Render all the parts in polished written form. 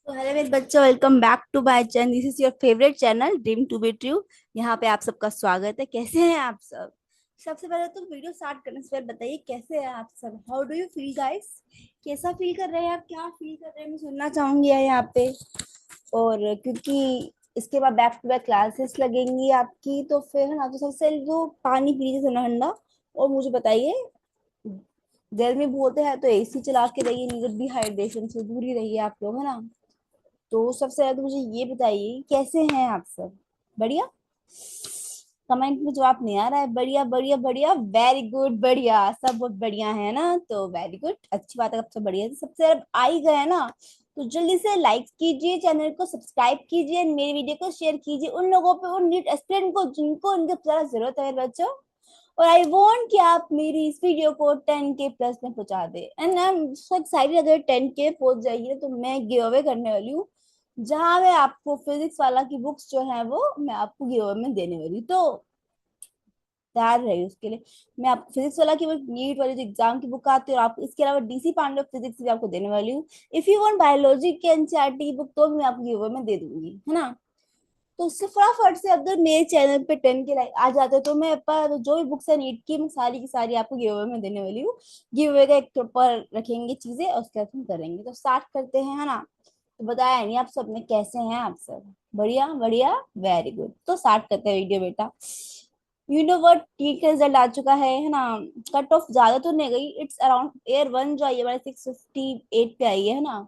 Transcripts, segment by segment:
तो हेलो मेरे बच्चों, welcome back to my channel. This is your favourite channel dream to be true. यहाँ पे आप सबका स्वागत है। कैसे हैं आप सब? सबसे पहले तो वीडियो स्टार्ट करने से पहले बताइए कैसे हैं आप सब। How do you feel guys? कैसा फील कर रहे हैं आप? क्या फील कर रहे हैं मैं सुनना चाहूंगी यहाँ पे। और क्योंकि इसके बाद बैक टू बैक क्लासेस लगेंगी आपकी, तो फिर है ना, तो सबसे पहले तो पानी पी लीजिए ठंडा ठंडा। और मुझे बताइए, गर्मी बहुत है तो एसी चला के रहिए, नहीं डिहाइड्रेशन से दूर ही रहिए आप लोग, है ना। तो सबसे पहले तो मुझे ये बताइए कैसे हैं आप सब? बढ़िया? कमेंट में जवाब नहीं आ रहा है। बढ़िया बढ़िया बढ़िया, वेरी गुड, बढ़िया, सब बहुत बढ़िया है ना, तो वेरी गुड, अच्छी बात है। सबसे बढ़िया तो सबसे अब आ ही गए ना, तो जल्दी से लाइक कीजिए, चैनल को सब्सक्राइब कीजिए, मेरी वीडियो को शेयर कीजिए उन लोगों पे, उन नीट एस्पिरेंट को जिनको इनकी ज्यादा जरूरत है मेरे बच्चों। और आई वॉन्ट कि आप मेरी इस वीडियो को 10K प्लस में पहुंचा दे। And I am so excited, अगर 10K पहुंच जाइए तो मैं गिव अवे करने वाली हूँ, जहां मैं आपको फिजिक्स वाला की बुक्स जो है वो मैं आपको गिव अवे में देने वाली हूँ। तो तैयार रही उसके लिए। मैं आपको फिजिक्स वाला की वो नीट वाली जो एग्जाम की बुक आती है, और आपको इसके अलावा डीसी पांडे फिजिक्स भी आपको देने वाली हूँ। इफ यू वांट बायोलॉजी के एनसीईआरटी की बुक तो भी मैं आपको गिव अवे में दे दूंगी, है ना। तो उससे फटाफट से अगर मेरे चैनल पे 10K लाइक आ जाते हैं तो मैं पर जो भी बुक्स है नीट की, मैं सारी की सारी आपको गिव अवे में देने वाली हूँ। गिव अवे का एक प्रॉपर रखेंगे चीजें, और उसके बाद हम करेंगे। तो स्टार्ट करते हैं, है ना। तो बताया नहीं आप सबने, कैसे हैं आप सब? बढ़िया बढ़िया, वेरी गुड। तो स्टार्ट करते हैं वीडियो बेटा। यू नो व्हाट, टी का रिजल्ट आ चुका है ना। कट ऑफ ज्यादा तो नहीं गई, इट्स अराउंड एयर वन जो आई है हमारे 658 पे आई है ना।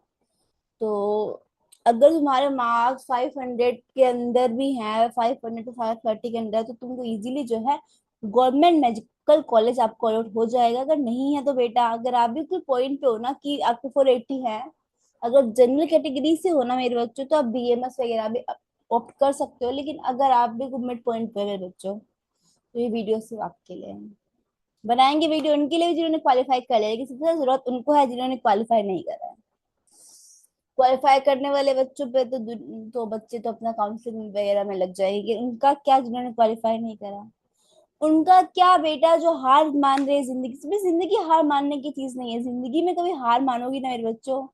तो अगर तुम्हारे मार्क्स 500 के अंदर भी हैं, 500 to 530 के अंदर, तो तुमको इजीली जो है गवर्नमेंट मेडिकल कॉलेज आपको अलॉट हो जाएगा। अगर नहीं है तो बेटा, अगर आप भी कोई पॉइंट पे हो ना कि आपको 480 है, अगर जनरल कैटेगरी से हो ना मेरे बच्चों, तो आप बीएमएस वगैरह भी ऑप्ट कर सकते हो। लेकिन अगर आप भी मिड पॉइंट पे हो मेरे बच्चों, तो ये वीडियो सिर्फ आपके लिए है। बनाएंगे वीडियो उनके लिए भी जिन्होंने क्वालिफाई कर लिया, लेकिन सबसे ज्यादा जरूरत उनको है जिन्होंने क्वालिफाई नहीं करा है। क्वालिफाई करने वाले बच्चों पे तो बच्चे तो अपना काउंसलिंग वगैरह में लग जाएंगे। उनका क्या जिन्होंने क्वालिफाई नहीं करा, उनका क्या बेटा, जो हार मान रहे हैं जिंदगी से। जिंदगी हार मानने की चीज नहीं है। जिंदगी में कभी हार मानोगी ना मेरे बच्चों,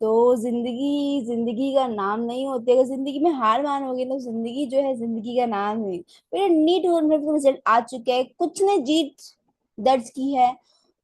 तो जिंदगी जिंदगी का नाम नहीं होती। अगर जिंदगी में हार मानोगे तो जिंदगी जो है जिंदगी का नाम है। मेरा नीट रिजल्ट आ चुका है, कुछ ने जीत दर्ज की है,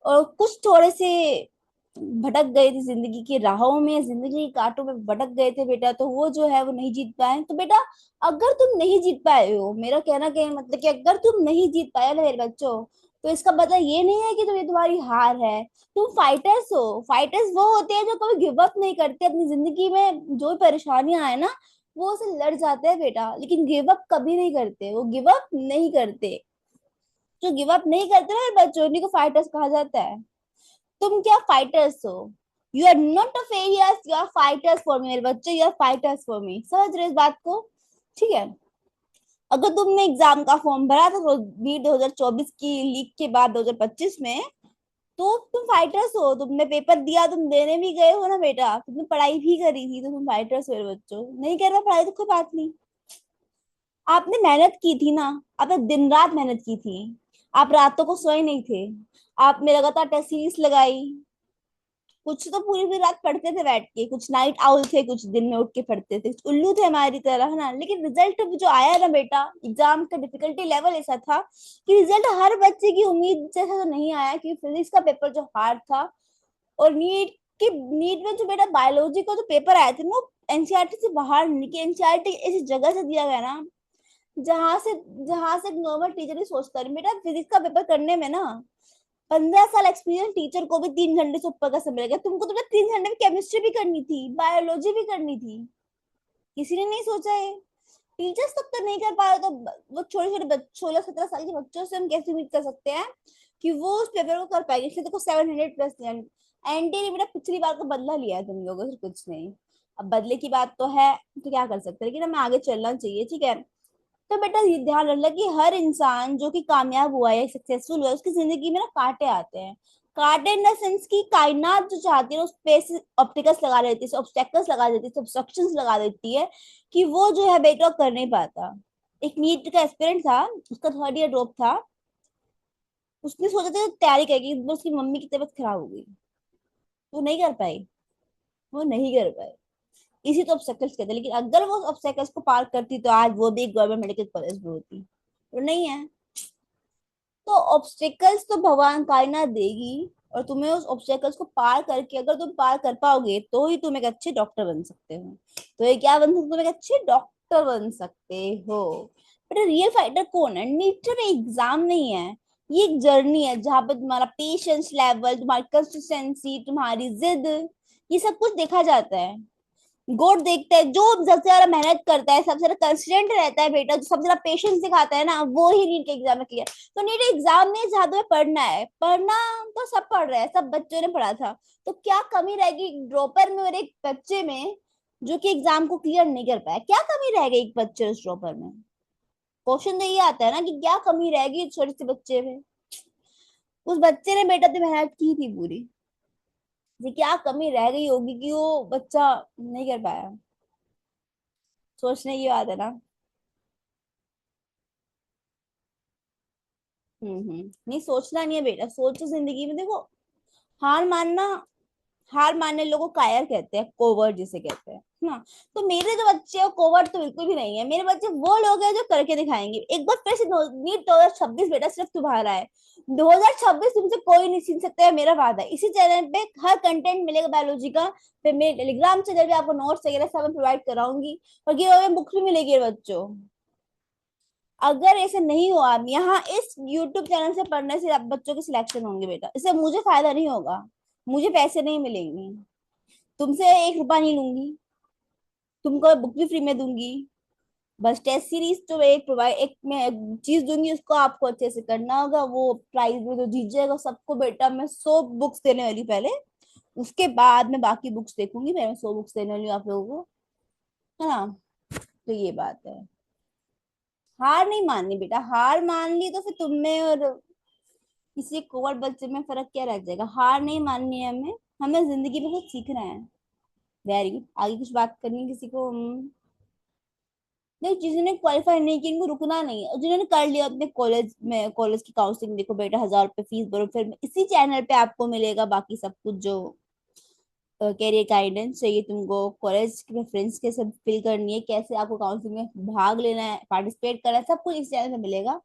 और कुछ थोड़े से भटक गए थे जिंदगी की राहों में, जिंदगी के कांटों में भटक गए थे बेटा, तो वो जो है वो नहीं जीत पाए। तो बेटा, अगर तुम नहीं जीत पाए हो, मेरा कहना क्या है, मतलब कि अगर तुम नहीं जीत पाए ना मेरे बच्चों, तो इसका मतलब ये नहीं है कि ये तुम्हारी हार है। तुम फाइटर्स हो। फाइटर्स वो होते हैं जो कभी गिव अप नहीं करते अपनी जिंदगी में। जो भी परेशानियां आए ना, वो उसे लड़ जाते हैं बेटा, लेकिन गिव अप कभी नहीं करते। वो गिव अप नहीं करते। जो गिव अप नहीं करते ना मेरे बच्चों, उन्हीं को फाइटर्स कहा जाता है। तुम क्या फाइटर्स हो। You are not a failures, you are fighters for me मेरे बच्चे, you are fighters for me. समझ रहे हो इस बात को? ठीक है। अगर तुमने एग्जाम का फॉर्म भरा था तो बी 2024 की लीक के बाद 2025 में, तो तुम फाइटर्स हो। तुमने पेपर दिया, तुम देने भी गए हो ना बेटा, तुमने पढ़ाई भी करी थी, तो तुम फाइटर्स हो मेरे बच्चों। नहीं कर रहा पढ़ाई तो कोई बात नहीं। आपने मेहनत की थी ना, आपने दिन रात मेहनत की थी। आप रातों को सोए नहीं थे। आपने लगातार टेस्ट सीरीज लगाई। कुछ तो पूरी पूरी रात पढ़ते थे बैठ के, कुछ नाइट आउल थे, कुछ दिन में उठ के पढ़ते थे, कुछ उल्लू थे हमारी तरह, है ना। लेकिन रिजल्ट जो आया ना बेटा, एग्जाम का डिफिकल्टी लेवल ऐसा था कि रिजल्ट हर बच्चे की उम्मीद जैसा तो नहीं आया, क्योंकि फिजिक्स का पेपर जो हार्ड था। और नीट में जो बेटा बायोलॉजी का जो पेपर आए थे ना, वो एनसीईआरटी से बाहर निकले। एनसीईआरटी ऐसी जगह से दिया गया ना, जहां से जहां से नॉर्मल टीचर नहीं सोचता। बेटा फिजिक्स का पेपर करने में ना, 15 साल एक्सपीरियंस टीचर को भी 3 घंटे से ऊपर का समय लगेगा। तुमको तो 3 घंटे में केमिस्ट्री भी करनी थी, बायोलॉजी भी करनी थी। किसी ने नहीं सोचा है। टीचर्स तब तक नहीं कर पा रहे, तो वो छोटे छोटे 16-17 साल के बच्चों से हम कैसे उम्मीद कर सकते हैं कि वो उस पेपर को कर पाएंगे। इसलिए देखो 700 प्लस एंटी ने बेटा पिछली बार का बदला लिया है तुम लोगों से, कुछ नहीं। अब बदले की बात तो है, तो क्या कर सकते हैं, लेकिन हमें आगे चलना चाहिए, ठीक है। तो बेटा ये ध्यान रखना कि हर इंसान जो कि कामयाब हुआ है, सक्सेसफुल हुआ है, उसकी जिंदगी में ना कांटे आते हैं। कांटे इन द सेंस की कायनात जो चाहती है उस पे से ऑब्स्टिकल्स लगा देती है, ऑब्स्टेकल्स लगा देती है, ऑब्स्ट्रक्शंस लगा देती है, कि वो जो है बेटा कर नहीं पाता। एक नीट का एस्पिरेंट था, उसका 3rd ईयर ड्रॉप था। उसने सोचा था तैयारी करेगी, बस उसकी मम्मी की तबीयत खराब हो गई, वो नहीं कर पाई। वो नहीं कर पाई। इसी तो ऑब्स्टेकल्स कहते हैं। लेकिन अगर वो ऑब्स्टेकल्स को पार करती तो आज वो भी एक गवर्नमेंट मेडिकल कॉलेज में होती, तो नहीं है। तो ऑब्स्टेकल्स तो भगवान कायनात देगी, और तुम्हें उस ऑब्स्टेकल्स को पार करके अगर तुम पार कर पाओगे तो ही तुम एक अच्छे डॉक्टर बन सकते हो। तो ये क्या बन सकते, तुम एक अच्छे डॉक्टर बन सकते हो। बट रियल फाइटर कौन है? नीट में एग्जाम नहीं है, ये एक जर्नी है जहां पे तुम्हारा पेशेंस लेवल, तुम्हारी कंसिस्टेंसी, तुम्हारी जिद, ये सब कुछ देखा जाता है। गोड देखते हैं जो सबसे ज्यादा मेहनत करता है, सबसे ज्यादा कंसिस्टेंट रहता है बेटा, जो सबसे ज्यादा पेशेंस दिखाता है ना, वो ही नीट के एग्जाम में क्लियर। तो नीट एग्जाम नहीं जहाँ तुम्हें पढ़ना है, पढ़ना तो सब पढ़ रहे हैं, सब बच्चों ने पढ़ा था। तो क्या कमी रहेगी ड्रॉपर में और एक बच्चे में जो कि एग्जाम को क्लियर नहीं कर पाया? क्या कमी रह गई एक बच्चे उस ड्रॉपर में? क्वेश्चन तो ये आता है ना कि क्या कमी रहेगी छोटे से बच्चे में। उस बच्चे ने बेटा तो मेहनत की थी पूरी, ये क्या कमी रह गई होगी कि वो बच्चा नहीं कर पाया? सोचने की बात है ना। नहीं सोचना नहीं है बेटा, सोचो जिंदगी में देखो। हार मानना, हार मानने लोगों को कायर कहते हैं, कोवर्ट जिसे कहते हैं ना। तो मेरे जो बच्चे हैं कोवर्ट तो बिल्कुल भी नहीं है। मेरे बच्चे वो लोग हैं जो करके दिखाएंगे। एक बार फिर से नीट 2026 बेटा सिर्फ तुम्हारा है। 2026 तुमसे कोई नहीं छीन सकता है, मेरा वादा है। इसी चैनल पे हर कंटेंट मिलेगा बायोलॉजी का। फिर मेरे टेलीग्राम चैनल पे आपको नोट्स वगैरह सब प्रोवाइड कराऊंगी, और गिव अवे बुक्स भी मिलेगी बच्चों। अगर ऐसे नहीं हो, आप यहाँ इस यूट्यूब चैनल से पढ़ने से आप बच्चों के सिलेक्शन होंगे बेटा, इससे मुझे फायदा नहीं होगा, मुझे पैसे नहीं मिलेंगे, तुमसे 1 रुपया नहीं लूंगी, तुमको बुक भी फ्री में दूंगी। बस टेस्ट सीरीज तो एक प्रोवाइड, एक मैं चीज दूंगी, उसको आपको अच्छे से करना होगा। वो प्राइज में तो जीत जाएगा सबको बेटा। मैं 100 बुक्स देने वाली पहले, उसके बाद मैं बाकी बुक्स देखूंगी। मैं 100 बुक्स देने वाली हूँ आप लोगों को, है ना। तो ये बात है, हार नहीं माननी बेटा। हार मान ली तो फिर तुम में और किसी कोवर बच्चे में फर्क क्या रह जाएगा? हार नहीं माननी है हमें, हमें जिंदगी में कुछ सीखना है। Very good. आगे कुछ बात करनी है किसी को? नहीं, जिन्होंने क्वालिफाई नहीं किया इनको रुकना नहीं है, और जिन्होंने कर लिया अपने कॉलेज में, कॉलेज की काउंसलिंग देखो बेटा, 1000 रुपये फीस भरो, फिर इसी चैनल पे आपको मिलेगा बाकी सब कुछ जो कैरियर गाइडेंस चाहिए तुमको, कॉलेज के प्रेफरेंस कैसे फिल करनी है, कैसे आपको काउंसलिंग में भाग लेना है, पार्टिसिपेट करना है, सब कुछ इस चैनल में मिलेगा।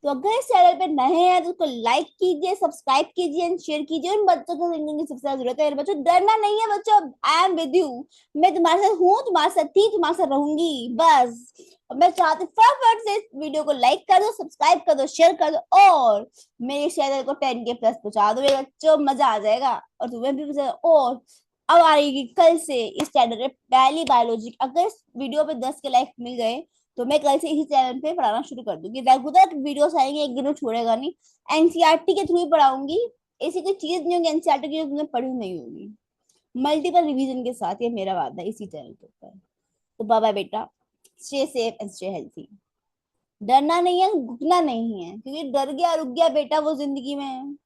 तो अगर इस चैनल पे नए हैं तो उसको लाइक कीजिए, सब्सक्राइब कीजिए एंड शेयर कीजिए। उन बच्चों को जिंदगी की सबसे ज्यादा जरूरत है। बच्चों डरना नहीं है बच्चों, आई एम विद यू। मैं तुम्हारे साथ हूँ, तुम्हारे साथ थी, तुम्हारे साथ रहूंगी बस। और मैं चाहती हूँ फटाफट से इस वीडियो को लाइक कर दो, सब्सक्राइब कर दो, शेयर कर दो, और मेरे चैनल को 10K प्लस पहुंचा दो। मेरे बच्चों मजा आ जाएगा, और तुम्हें भी मजा। और अब आएगी कल से इस चैनल पे पहली बायोलॉजी। अगर इस वीडियो पे 10 के लाइक मिल गए तो मैं कल से इसी चैनल पे पढ़ाना शुरू कर दूंगी। रेगुलर वीडियोस आएंगे, एक दिन में छोड़ेगा नहीं। एनसीईआरटी के थ्रू ही पढ़ाऊंगी। ऐसी कोई चीज नहीं होगी एनसीईआरटी की जो तुमने पढ़ी नहीं होगी। मल्टीपल रिवीजन के साथ, ये मेरा वादा है इसी चैनल के ऊपर। तो बाय बाय बेटा, stay safe and stay healthy. डरना नहीं है, रुकना नहीं है, क्योंकि डर गया रुक गया बेटा वो जिंदगी में